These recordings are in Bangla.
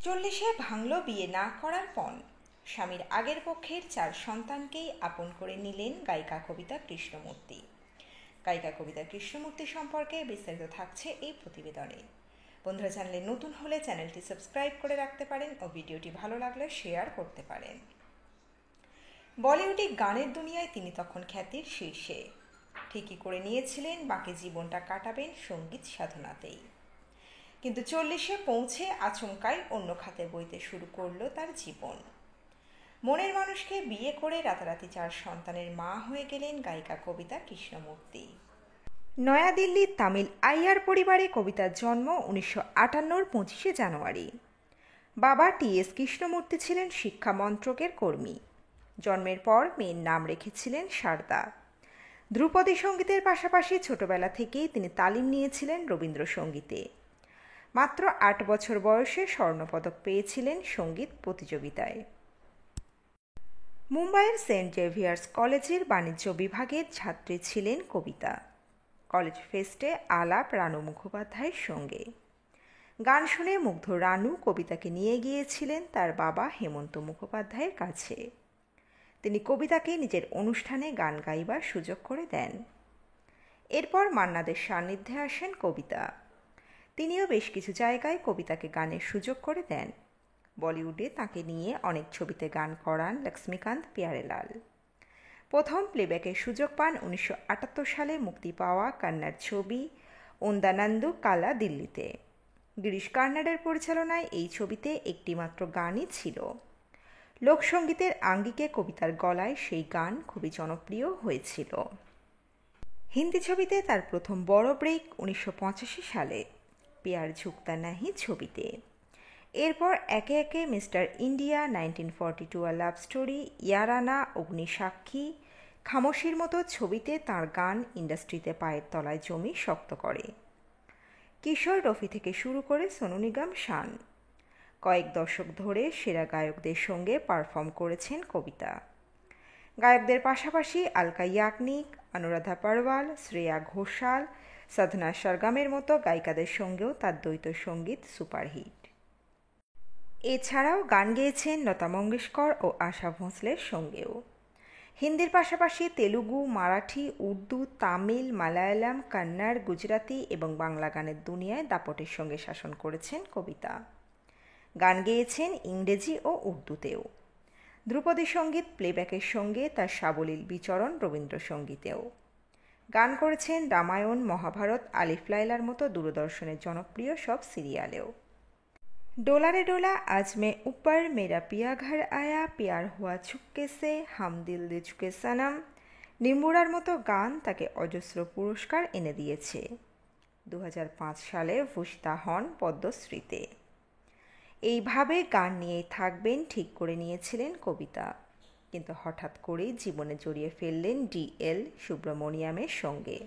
চল্লিশে ভাঙল বিয়ে না করার পণ। স্বামীর আগের পক্ষের 4 সন্তানকেই আপন করে নিলেন গায়িকা কবিতা কৃষ্ণমূর্তি। গায়িকা কবিতা কৃষ্ণমূর্তি সম্পর্কে বিস্তারিত থাকছে এই প্রতিবেদনে। বন্ধুরা, চ্যানেলে নতুন হলে চ্যানেলটি সাবস্ক্রাইব করে রাখতে পারেন ও ভিডিওটি ভালো লাগলে শেয়ার করতে পারেন। বলিউডে গানের দুনিয়ায় তিনি তখন খ্যাতির শীর্ষে। ঠিকই করে নিয়েছিলেন বাকি জীবনটা কাটাবেন সঙ্গীত সাধনাতেই। কিন্তু 40-এ পৌঁছে আচমকাই অন্য খাতে বইতে শুরু করলো তার জীবন। মনের মানুষকে বিয়ে করে রাতারাতি 4 সন্তানের মা হয়ে গেলেন গায়িকা কবিতা কৃষ্ণমূর্তি। নয়াদিল্লির তামিল আইয়ার পরিবারে কবিতার জন্ম 1958-র 25শে জানুয়ারি। বাবা টি.এস. কৃষ্ণমূর্তি ছিলেন শিক্ষা মন্ত্রকের কর্মী। জন্মের পর মেয়ের নাম রেখেছিলেন শারদা। ধ্রুপদী সঙ্গীতের পাশাপাশি ছোটবেলা থেকেই তিনি তালিম নিয়েছিলেন রবীন্দ্রসঙ্গীতে। মাত্র 8 বছর বয়সে স্বর্ণপদক পেয়েছিলেন সঙ্গীত প্রতিযোগিতায়। মুম্বাইয়ের সেন্ট জেভিয়ার্স কলেজের বাণিজ্য বিভাগের ছাত্রী ছিলেন কবিতা। কলেজ ফেস্টে আলাপ রানু মুখোপাধ্যায়ের সঙ্গে। গান শুনে মুগ্ধ রানু কবিতাকে নিয়ে গিয়েছিলেন তার বাবা হেমন্ত মুখোপাধ্যায়ের কাছে। তিনি কবিতাকে নিজের অনুষ্ঠানে গান গাইবার সুযোগ করে দেন। এরপর মান্নাদের সান্নিধ্যে আসেন কবিতা। তিনিও বেশ কিছু জায়গায় কবিতাকে গানের সুযোগ করে দেন। বলিউডে তাকে নিয়ে অনেক ছবিতে গান করান লক্ষ্মীকান্ত প্যারেলাল। প্রথম প্লেব্যাকের সুযোগ পান 1978 সালে মুক্তি পাওয়া কন্নড় ছবি ওন্দানান্দু কালা দিল্লিতে। গিরিশ কার্নাডের পরিচালনায় এই ছবিতে একটিমাত্র গানই ছিল। লোকসঙ্গীতের আঙ্গিকে কবিতার গলায় সেই গান খুবই জনপ্রিয় হয়েছিল। হিন্দি ছবিতে তার প্রথম বড় ব্রেক 1985 সালে প্যার ঝুকতা নাহি ছবিতে। এরপর একে একে mister India, 1942 a love story, ইয়ারানা, অগ্নিসাক্ষী, খামোশির মতো ছবিতে তাঁর গান ইন্ডাস্ট্রিতে পায়ের তলায় জমি শক্ত করে। কিশোর রফি থেকে শুরু করে সোনু নিগম, শান, কয়েক দশক ধরে সেরা গায়কদের সঙ্গে পারফর্ম করেছেন কবিতা। গায়কদের পাশাপাশি আলকা ইয়াগনিক, অনুরাধা পরওয়াল, শ্রেয়া ঘোষাল, সাধনা সরগমের মতো গায়িকাদের সঙ্গেও তার দ্বৈত সঙ্গীত সুপারহিট। এছাড়াও গান গেয়েছেন লতা মঙ্গেশকর ও আশা ভোঁসলের সঙ্গেও। হিন্দির পাশাপাশি তেলুগু, মারাঠি, উর্দু, তামিল, মালায়ালাম, কন্নড়, গুজরাতি এবং বাংলা গানের দুনিয়ায় দাপটের সঙ্গে শাসন করেছেন কবিতা। গান গেয়েছেন ইংরেজি ও উর্দুতেও। ধ্রুপদী সঙ্গীত প্লেব্যাকের সঙ্গে তার সাবলীল বিচরণ রবীন্দ্রসঙ্গীতেও। গান করেছেন রামায়ণ, মহাভারত, আলিফ লায়লার মতো দূরদর্শনের জনপ্রিয় সব সিরিয়ালেও। डोला रे डोला, आज मैं ऊपर, मेरा पिया घर आया, प्यार हुआ चुपके से, हम दिल दे चुके सनम, নিম্বুড়ার মতো গান তাকে অজস্র পুরস্কার এনে দিয়েছে। 2005 সালে ভূষিতা হন পদ্মশ্রীতে। এইভাবে গান নিয়েই থাকবেন ঠিক করে নিয়েছিলেন কবিতা, কিন্তু হঠাৎ করেই জীবনে জড়িয়ে ফেললেন ডি.এল. সুব্রমণিয়ামের সঙ্গে।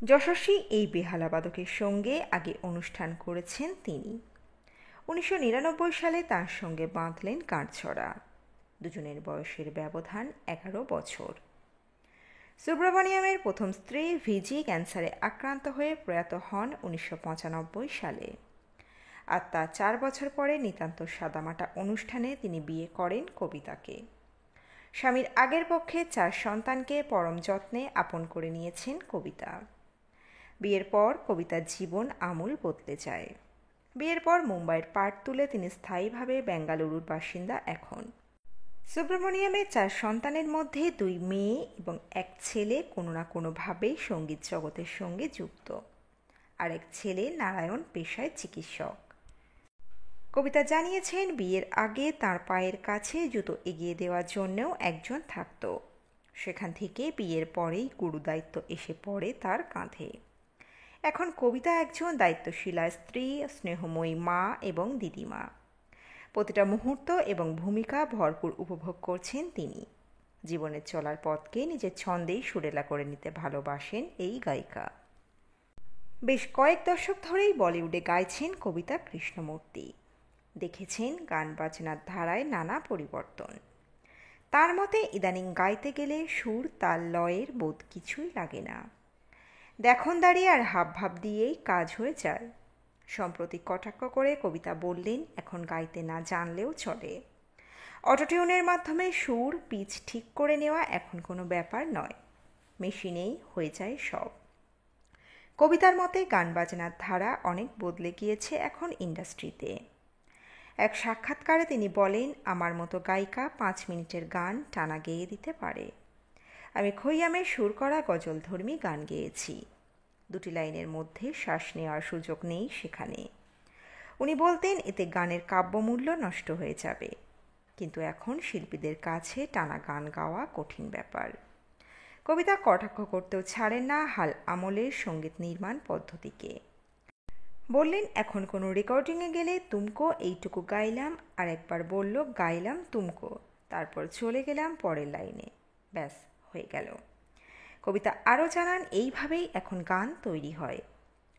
যশস্বী এই বেহালাবাদকের সঙ্গে আগে অনুষ্ঠান করেছেন তিনি। 1999 সালে তার সঙ্গে বাঁধলেন গাঁটছড়া। দুজনের বয়সের ব্যবধান 11 বছর। সুব্রমণিয়ামের প্রথম স্ত্রী ভিজি ক্যান্সারে আক্রান্ত হয়ে প্রয়াত হন 1995 সালে। আর তার 4 বছর পরে নিতান্ত সাদামাটা অনুষ্ঠানে তিনি বিয়ে করেন কবিতাকে। স্বামীর আগের পক্ষে 4 সন্তানকে পরম যত্নে আপন করে নিয়েছেন কবিতা। বিয়ের পর কবিতার জীবন আমূল বদলে যায়। বিয়ের পর মুম্বাইয়ের পাট তুলে তিনি স্থায়ীভাবে বেঙ্গালুরুর বাসিন্দা এখন। সুব্রমণিয়ামের 4 সন্তানের মধ্যে 2 মেয়ে এবং 1 ছেলে কোনো না কোনোভাবে সঙ্গীত জগতের সঙ্গে যুক্ত। আর এক ছেলে নারায়ণ পেশায় চিকিৎসক। কবিতা জানিয়েছেন বিয়ের আগে তার পায়ের কাছে জুতো এগিয়ে দেওয়ার জন্যও একজন থাকত। সেখান থেকে বিয়ের পরেই গুরুদায়িত্ব এসে পড়ে তার কাঁধে। এখন কবিতা একজন দায়িত্বশীলা স্ত্রী, স্নেহময়ী মা এবং দিদিমা। প্রতিটা মুহূর্ত এবং ভূমিকা ভরপুর উপভোগ করছেন তিনি। জীবনের চলার পথকে নিজের ছন্দেই সুরেলা করে নিতে ভালোবাসেন এই গায়িকা। বেশ কয়েক দশক ধরেই বলিউডে গাইছেন কবিতা কৃষ্ণমূর্তি। দেখেছেন গান বাজনার ধারায় নানা পরিবর্তন। তার মতে ইদানিং গাইতে গেলে সুর, তাল, লয়ের বোধ কিছুই লাগে না। দেখনদারি আর হাবভাব দিয়েই কাজ হয়ে যায়। সম্প্রতি কটাক্ষ করে কবিতা বললেন, এখন গাইতে না জানলেও চলে। অটোটিউনের মাধ্যমে সুর পিচ ঠিক করে নেওয়া এখন কোনো ব্যাপার নয়, মেশিনেই হয়ে যায় সব। কবিতার মতে গান বাজনার ধারা অনেক বদলে গিয়েছে এখন ইন্ডাস্ট্রিতে। এক সাক্ষাৎকারে তিনি বলেন, আমার মতো গায়িকা 5 মিনিটের গান টানা গেয়ে দিতে পারে। আমি খৈয়ামে সুর করা গজলধর্মী গান গেয়েছি, 2 লাইনের মধ্যে শ্বাস নেওয়ার সুযোগ নেই সেখানে। উনি বলতেন, এতে গানের কাব্যমূল্য নষ্ট হয়ে যাবে। কিন্তু এখন শিল্পীদের কাছে টানা গান গাওয়া কঠিন ব্যাপার। কবিতা কটাক্ষ করতেও ছাড়েন না হাল আমলের সঙ্গীত নির্মাণ পদ্ধতিকে। বললেন, এখন কোনো রেকর্ডিংয়ে গেলে তুমকো এইটুকু গাইলাম, আর একবার বলল গাইলাম তুমকো, তারপর চলে গেলাম পরের লাইনে, ব্যাস হয়ে গেল। কবিতা আরও জানান, এইভাবেই এখন গান তৈরি হয়।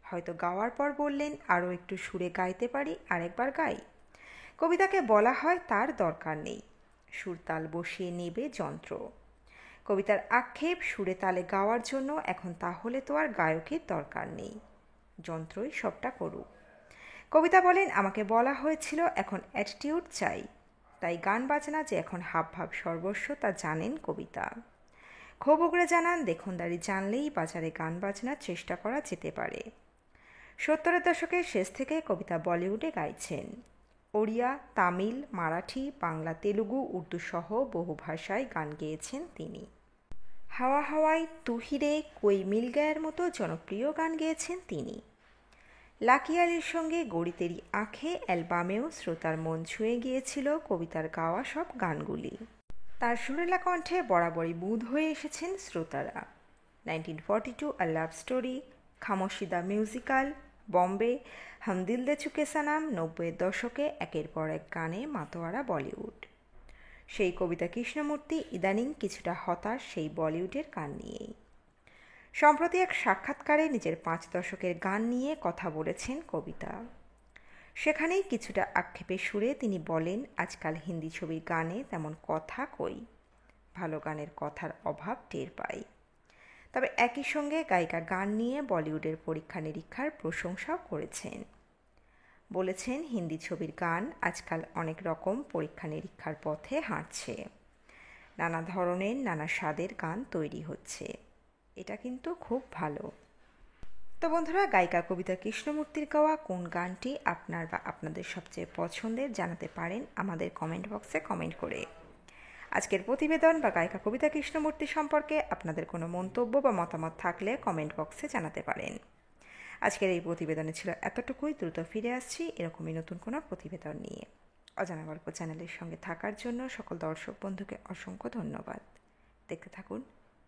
হয়তো গাওয়ার পর বললেন, আরও একটু সুরে গাইতে পারি, আরেকবার গাই। কবিতাকে বলা হয় তার দরকার নেই, সুরতাল বসিয়ে নেবে যন্ত্র। কবিতার আক্ষেপ, সুরে তালে গাওয়ার জন্য এখন তাহলে তো আর গায়কের দরকার নেই, যন্ত্রই সবটা করুক। কবিতা বলেন, আমাকে বলা হয়েছিল এখন অ্যাটিটিউড চাই, তাই গান বাজনা যে এখন হাবভাব সর্বস্ব তা জানেন কবিতা। ক্ষোভ উগড়ে জানান, দেখনদারি জানলেই বাজারে গান বাজনার চেষ্টা করা যেতে পারে। 70-এর দশকের শেষ থেকে কবিতা বলিউডে গাইছেন। ওড়িয়া, তামিল, মারাঠি, বাংলা, তেলুগু, উর্দু সহ বহু ভাষায় গান গেয়েছেন তিনি। হাওয়া হাওয়াই, তু হি রে, কোই মিল গায়ের মতো জনপ্রিয় গান গেয়েছেন তিনি। লাকি আলির সঙ্গে গড়িতেরি আঁখে অ্যালবামেও শ্রোতার মন ছুঁয়ে গিয়েছিল কবিতার গাওয়া সব গানগুলি। তার সুরেলা কণ্ঠে বরাবরই বুঁদ হয়ে এসেছেন শ্রোতারা। 1942 a love story, Khamoshi the musical, Bombay, Hum Dil দে চুকে সানাম, 90-এর দশকে একের পর এক গানে মাতোয়ারা বলিউড। সেই কবিতা কৃষ্ণমূর্তি ইদানিং কিছুটা হতাশ সেই বলিউডের গান নিয়েই। সম্প্রতি এক সাক্ষাৎকারে নিজের 5 দশকের গান নিয়ে কথা বলেছেন কবিতা। সেখানেই কিছুটা আক্ষেপের সুরে তিনি বলেন, আজকাল হিন্দি ছবির গানে তেমন কথা কই, ভালো গানের কথার অভাব টের পাই। তবে একই সঙ্গে গায়িকা গান নিয়ে বলিউডের পরীক্ষা নিরীক্ষার প্রশংসাও করেছেন। বলেছেন, হিন্দি ছবির গান আজকাল অনেক রকম পরীক্ষা নিরীক্ষার পথে হাঁটছে, নানা ধরনের নানা স্বাদের গান তৈরি হচ্ছে, এটা কিন্তু খুব ভালো। তো বন্ধুরা, গায়িকা কবিতা কৃষ্ণমূর্তির গাওয়া কোন গানটি আপনার বা আপনাদের সবচেয়ে পছন্দের জানাতে পারেন আমাদের কমেন্ট বক্সে কমেন্ট করে। আজকের প্রতিবেদন বা গায়িকা কবিতা কৃষ্ণমূর্তি সম্পর্কে আপনাদের কোনো মন্তব্য বা মতামত থাকলে কমেন্ট বক্সে জানাতে পারেন। আজকের এই প্রতিবেদনে ছিল এতটুকুই। দ্রুত ফিরে আসছি এরকমই নতুন কোনো প্রতিবেদন নিয়ে। অজানা গল্প চ্যানেলের সঙ্গে থাকার জন্য সকল দর্শক বন্ধুকে অসংখ্য ধন্যবাদ। দেখতে থাকুন,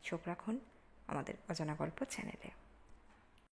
চোখ রাখুন আমাদের অজানা গল্প চ্যানেলে।